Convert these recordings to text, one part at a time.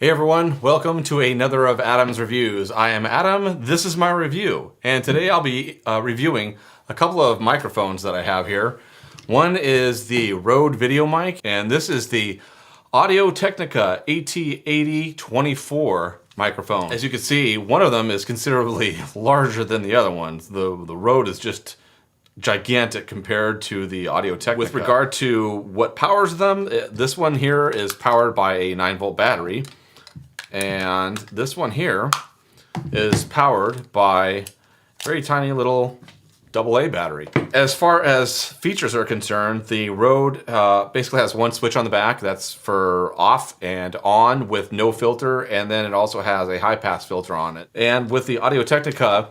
Hey everyone, welcome to another of Adam's Reviews. I am Adam, this is my review, and today I'll be reviewing a couple of microphones that I have here. One is the Rode VideoMic, and this is the Technica AT8024 microphone. As you can see, one of them is considerably larger than the other ones. The Rode is just gigantic compared to the Technica. With regard to what powers them, this one here is powered by a 9-volt battery. And this one here is powered by a very tiny little AA battery. As far as features are concerned, the Rode basically has one switch on the back that's for off and on with no filter, and then it also has a high pass filter on it. And with the Technica,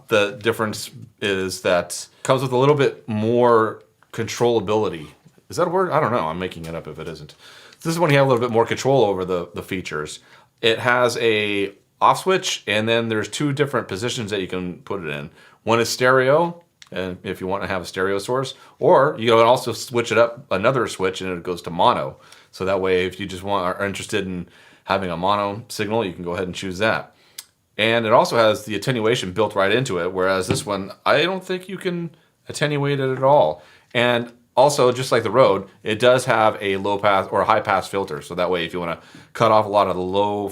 the difference is that it comes with a little bit more controllability. Is that a word? I don't know. I'm making it up if it isn't. This is when you have a little bit more control over the features. It has a off switch, and then there's two different positions that you can put it in. One is stereo, and if you want to have a stereo source, or you can also switch it up another switch and it goes to mono. So that way, if you just are interested in having a mono signal, you can go ahead and choose that. And it also has the attenuation built right into it, whereas this one, I don't think you can attenuate it at all. And also, just like the Rode, it does have a low pass or a high pass filter. So that way, if you want to cut off a lot of the low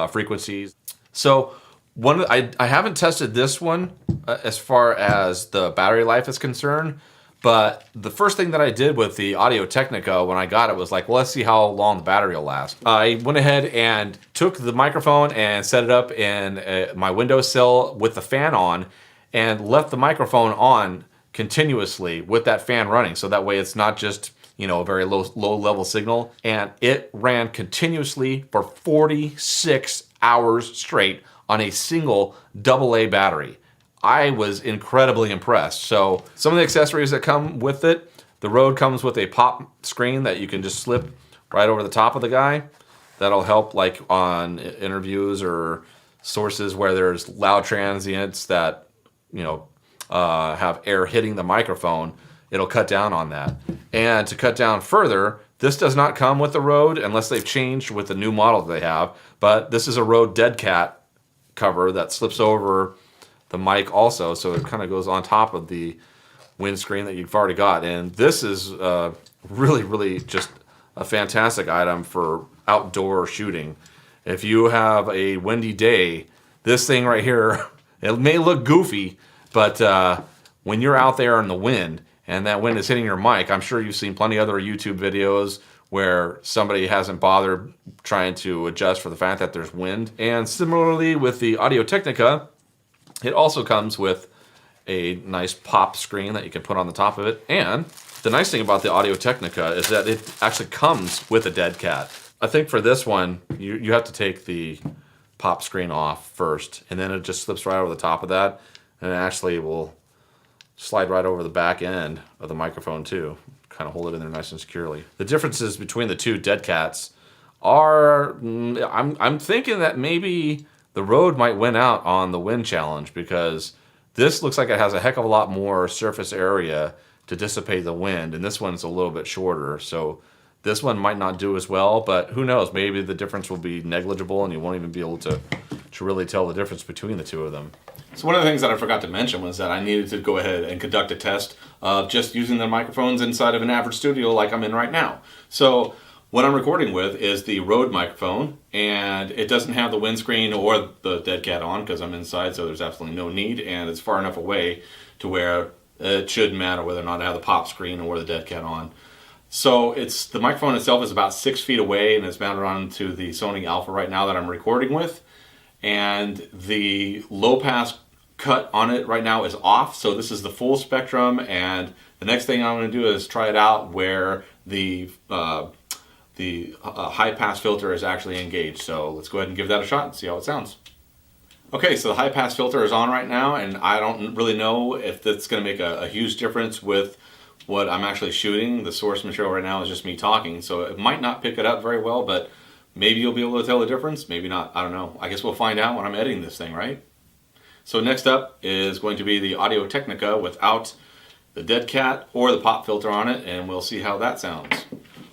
frequencies. So I haven't tested this one as far as the battery life is concerned. But the first thing that I did with the Technica when I got it was like, well, let's see how long the battery will last. I went ahead and took the microphone and set it up in my windowsill with the fan on and left the microphone on continuously with that fan running, so that way it's not just, a very low level signal. And it ran continuously for 46 hours straight on a single AA battery. I was incredibly impressed. So some of the accessories that come with it, the Rode comes with a pop screen that you can just slip right over the top of the guy. That'll help like on interviews or sources where there's loud transients that, have air hitting the microphone. It'll cut down on that. And to cut down further, this does not come with the Rode unless they've changed with the new model that they have. But this is a Rode DEADCAT cover that slips over the mic also, so it kind of goes on top of the windscreen that you've already got. And this is really, really just a fantastic item for outdoor shooting. If you have a windy day, this thing right here, it may look goofy, but when you're out there in the wind and that wind is hitting your mic, I'm sure you've seen plenty of other YouTube videos where somebody hasn't bothered trying to adjust for the fact that there's wind. And similarly with the Technica, it also comes with a nice pop screen that you can put on the top of it. And the nice thing about the Technica is that it actually comes with a DEADCAT. I think for this one, you have to take the pop screen off first, and then it just slips right over the top of that, and it actually will slide right over the back end of the microphone too. Kind of hold it in there nice and securely. The differences between the two DEADCATs are, I'm thinking that maybe the Rode might win out on the wind challenge, because this looks like it has a heck of a lot more surface area to dissipate the wind, and this one's a little bit shorter. So this one might not do as well, but who knows? Maybe the difference will be negligible and you won't even be able to really tell the difference between the two of them. So one of the things that I forgot to mention was that I needed to go ahead and conduct a test of just using the microphones inside of an average studio like I'm in right now. So what I'm recording with is the Rode microphone, and it doesn't have the windscreen or the DEADCAT on because I'm inside, so there's absolutely no need, and it's far enough away to where it shouldn't matter whether or not I have the pop screen or the DEADCAT on. So the microphone itself is about 6 feet away, and it's mounted onto the Sony Alpha right now that I'm recording with. And the low pass cut on it right now is off, so this is the full spectrum. And the next thing I'm going to do is try it out where the high pass filter is actually engaged. So let's go ahead and give that a shot and see how it sounds. Okay, so the high pass filter is on right now, and I don't really know if that's going to make a huge difference with what I'm actually shooting. The source material right now is just me talking, so it might not pick it up very well, but maybe you'll be able to tell the difference, maybe not, I don't know. I guess we'll find out when I'm editing this thing, right? So next up is going to be the Technica without the DEADCAT or the pop filter on it, and we'll see how that sounds.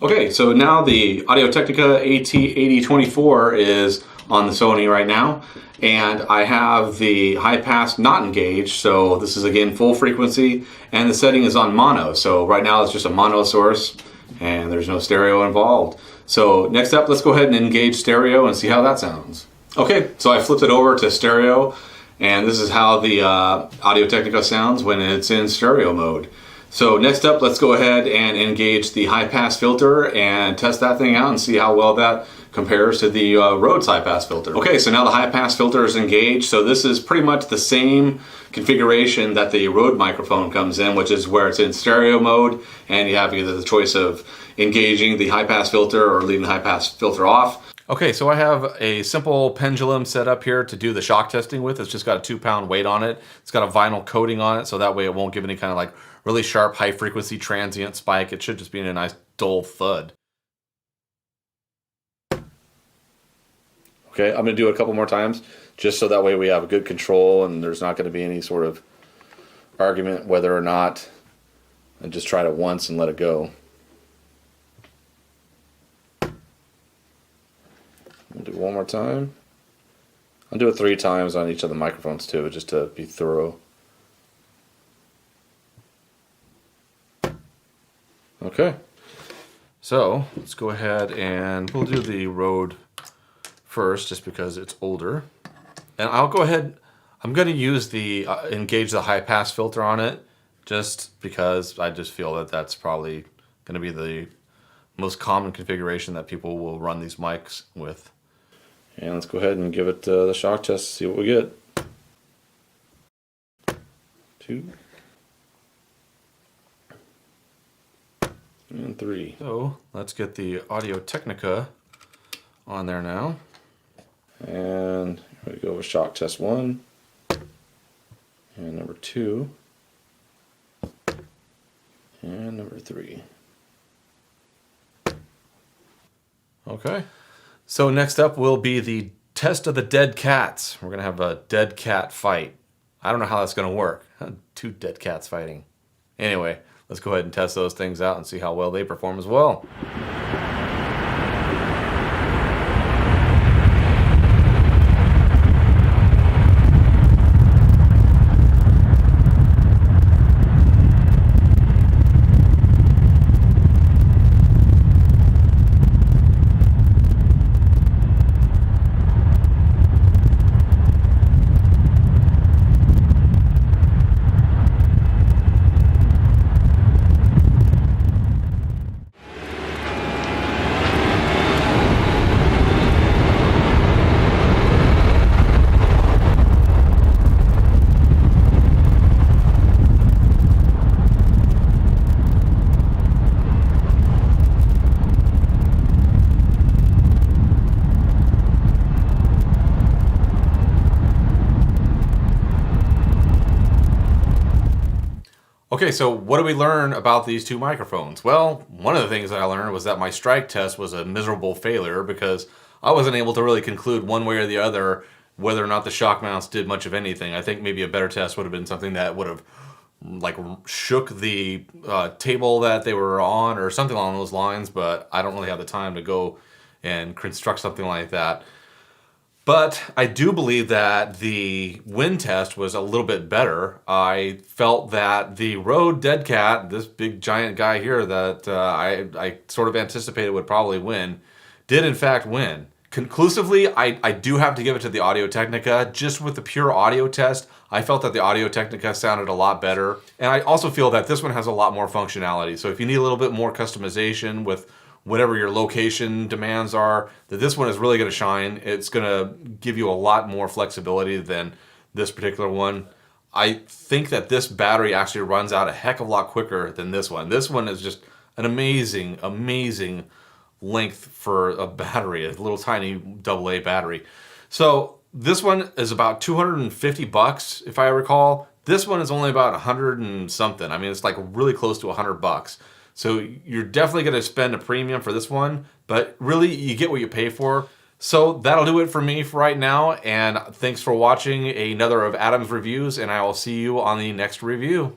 Okay, so now the Audio-Technica AT8024 is on the Sony right now, and I have the high pass not engaged, so this is again full frequency, and the setting is on mono. So right now it's just a mono source, and there's no stereo involved. So next up, let's go ahead and engage stereo and see how that sounds. Okay, so I flipped it over to stereo, and this is how the Audio-Technica sounds when it's in stereo mode. So next up, let's go ahead and engage the high pass filter and test that thing out and see how well that compares to the Rode's high pass filter. Okay, so now the high pass filter is engaged. So this is pretty much the same configuration that the Rode microphone comes in, which is where it's in stereo mode, and you have either the choice of engaging the high pass filter or leaving the high pass filter off. Okay, so I have a simple pendulum set up here to do the shock testing with. It's just got a 2-pound weight on it. It's got a vinyl coating on it, so that way it won't give any kind of like really sharp, high frequency transient spike. It should just be in a nice dull thud. Okay, I'm gonna do it a couple more times, just so that way we have good control and there's not gonna be any sort of argument whether or not, and just try it once and let it go. We'll do it one more time. I'll do it 3 times on each of the microphones too, just to be thorough. Okay, so let's go ahead and we'll do the Rode first, just because it's older. And I'll go ahead, I'm going to use the engage the high pass filter on it, just because I just feel that that's probably going to be the most common configuration that people will run these mics with. And let's go ahead and give it the shock test, see what we get. 2 and 3. So let's get the Audio-Technica on there now. And here we go with shock test 1 and number 2 and number 3. Okay, so next up will be the test of the dead cats. We're gonna have a dead cat fight. I don't know how that's gonna work. 2 dead cats fighting. Anyway, let's go ahead and test those things out and see how well they perform as well. Okay, so what do we learn about these 2 microphones? Well, one of the things that I learned was that my strike test was a miserable failure because I wasn't able to really conclude one way or the other whether or not the shock mounts did much of anything. I think maybe a better test would have been something that would have like shook the table that they were on or something along those lines, but I don't really have the time to go and construct something like that. But I do believe that the wind test was a little bit better. I felt that the Rode DEADCAT, this big giant guy here that I sort of anticipated would probably win, did in fact win. Conclusively, I do have to give it to the Audio-Technica. Just with the pure audio test, I felt that the Audio-Technica sounded a lot better. And I also feel that this one has a lot more functionality. So if you need a little bit more customization with whatever your location demands are, that this one is really going to shine. It's going to give you a lot more flexibility than this particular one. I think that this battery actually runs out a heck of a lot quicker than this one. This one is just an amazing, amazing length for a battery, a little tiny AA battery. So this one is about 250 bucks, if I recall. This one is only about 100 and something. I mean, it's like really close to 100 bucks. So you're definitely going to spend a premium for this one, but really you get what you pay for. So that'll do it for me for right now, and thanks for watching another of Adam's reviews, and I will see you on the next review.